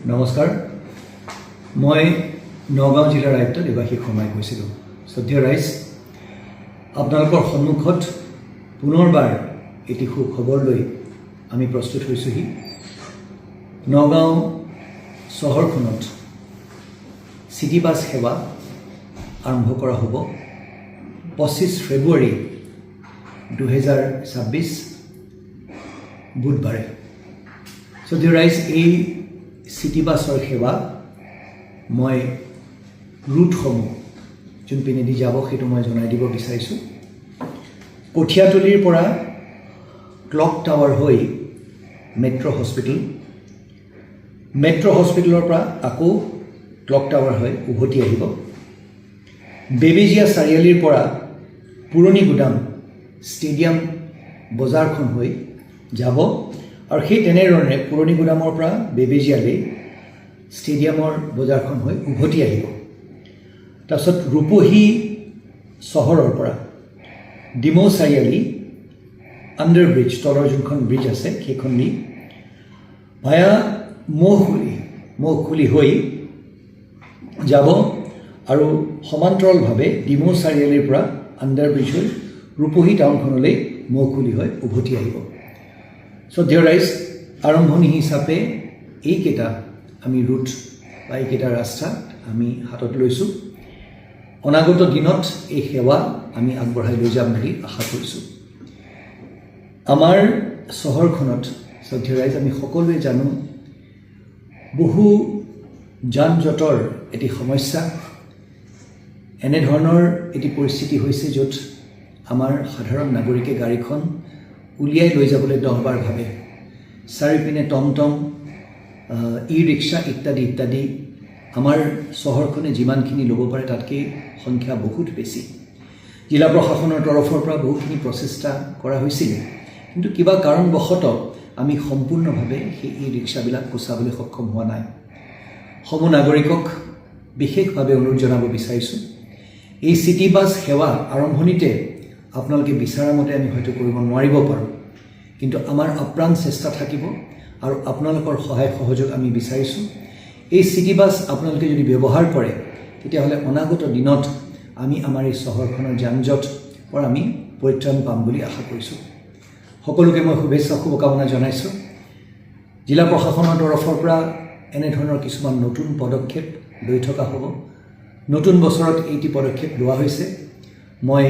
নমস্কাৰ মই নগাঁও জিলাৰ আয়ুক্ত দেৱাশীষ শৰ্মাই কৈছিলোঁ। শ্ৰদ্ধেয় ৰাইজ, আপোনালোকৰ সন্মুখত পুনৰবাৰ এটি সুখবৰ লৈ আমি প্ৰস্তুত হৈছোহি। নগাঁও চহৰখনত চিটি বাছ সেৱা আৰম্ভ কৰা হ'ব 25 ফেব্ৰুৱাৰী 2026 বুধবাৰে। শ্ৰদ্ধেয় ৰাইজ, এই চিটি বাছৰ সেৱা মই ৰুটসমূহ যোনপিনেদি যাব সেইটো মই জনাই দিব বিচাৰিছোঁ। কঠীয়াতলিৰ পৰা ক্লক টাৱাৰ হৈ মেট্ৰ' হস্পিটেল, মেট্ৰ' হস্পিটেলৰ পৰা আকৌ ক্লক টাৱাৰ হৈ উভতি আহিব। বেবেজীয়া চাৰিআলিৰ পৰা পুৰণি গুদাম ষ্টেডিয়াম বজাৰখন হৈ যাব আৰু সেই তেনেধৰণে পুৰণি গুদামৰ পৰা বেবেজীয়ালৈ ষ্টেডিয়ামৰ বজাৰখন হৈ উভতি আহিব। তাৰপিছত ৰূপহী চহৰৰ পৰা ডিমৌ চাৰিআলি আণ্ডাৰ ব্ৰিজ, তলৰ যোনখন ব্ৰিজ আছে সেইখন নি ভায়া মৌখুলি হৈ যাব আৰু সমান্তৰালভাৱে ডিমৌ চাৰিআলিৰ পৰা আণ্ডাৰ ব্ৰিজ হৈ ৰূপহী টাউনখনলৈ মৌখুলি হৈ উভতি আহিব। শ্ৰদ্ধেয় ৰাইজ, আৰম্ভণি হিচাপে এইকেইটা আমি ৰুট বা এইকেইটা ৰাস্তা আমি হাতত লৈছোঁ। অনাগত দিনত এই সেৱা আমি আগবঢ়াই লৈ যাম বুলি আশা কৰিছোঁ। আমাৰ চহৰখনত শ্ৰদ্ধেয় ৰাইজ, আমি সকলোৱে জানো বহু যান জঁটৰ এটি সমস্যা। এনেধৰণৰ এটি পৰিস্থিতি হৈছে য'ত আমাৰ সাধাৰণ নাগৰিকে গাড়ীখন উলিয়াই লৈ যাবলৈ 10 বাৰ ভাবে। চাৰিওপিনে টমটম, ই ৰিক্সা ইত্যাদি ইত্যাদি। আমাৰ চহৰখনে যিমানখিনি ল'ব পাৰে তাতকৈ সংখ্যা বহুত বেছি। জিলা প্ৰশাসনৰ তৰফৰ পৰা বহুখিনি প্ৰচেষ্টা কৰা হৈছিলে, কিন্তু কিবা কাৰণবশতঃ আমি সম্পূৰ্ণভাৱে সেই ই ৰিক্সাবিলাক গুচাবলৈ সক্ষম হোৱা নাই। সমূহ নাগৰিকক বিশেষভাৱে অনুৰোধ জনাব বিচাৰিছোঁ, এই চিটি বাছ সেৱা আৰম্ভণিতে আপোনালোকে বিচৰা মতে আমি হয়তো কৰিব নোৱাৰিব পাৰোঁ, কিন্তু আমাৰ আপ্ৰাণ চেষ্টা থাকিব আৰু আপোনালোকৰ সহায় সহযোগ আমি বিচাৰিছোঁ। এই চিটি বাছ আপোনালোকে যদি ব্যৱহাৰ কৰে তেতিয়াহ'লে অনাগত দিনত আমি আমাৰ এই চহৰখনৰ যান জঁট পৰা আমি পৰিত্ৰাণ পাম বুলি আশা কৰিছোঁ। সকলোকে মই শুভেচ্ছা শুভকামনা জনাইছোঁ। জিলা প্ৰশাসনৰ তৰফৰ পৰা এনেধৰণৰ কিছুমান নতুন পদক্ষেপ লৈ থকা হ'ব। নতুন বছৰত এইটি পদক্ষেপ লোৱা হৈছে। মই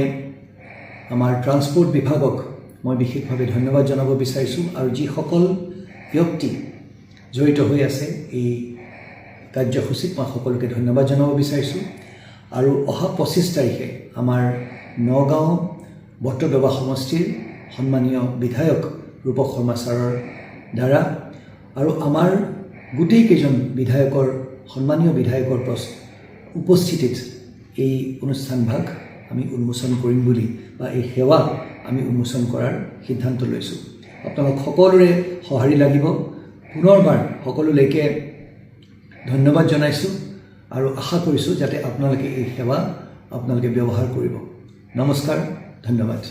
আমাৰ ট্ৰান্সপৰ্ট বিভাগক মই বিশেষভাৱে ধন্যবাদ জনাব বিচাৰিছোঁ আৰু যিসকল ব্যক্তি জড়িত হৈ আছে এই কাৰ্যসূচীত মই সকলোকে ধন্যবাদ জনাব বিচাৰিছোঁ। আৰু অহা 25 তাৰিখে আমাৰ নগাঁও বটদ্ৰৱা সমষ্টিৰ সন্মানীয় বিধায়ক ৰূপক শৰ্মা ছাৰৰ দ্বাৰা আৰু আমাৰ গোটেইকেইজন বিধায়কৰ সন্মানীয় বিধায়কৰ উপস্থিতিত এই অনুষ্ঠানভাগ আমি উন্মোচন কৰিম বুলি বা এই সেৱা আমি উন্মোচন কৰাৰ সিদ্ধান্ত লৈছোঁ। আপোনালোক সকলোৰে সঁহাৰি লাগিব। পুনৰবাৰ সকলোলৈকে ধন্যবাদ জনাইছোঁ আৰু আশা কৰিছোঁ যাতে আপোনালোকে এই সেৱা আপোনালোকে ব্যৱহাৰ কৰিব। নমস্কাৰ, ধন্যবাদ।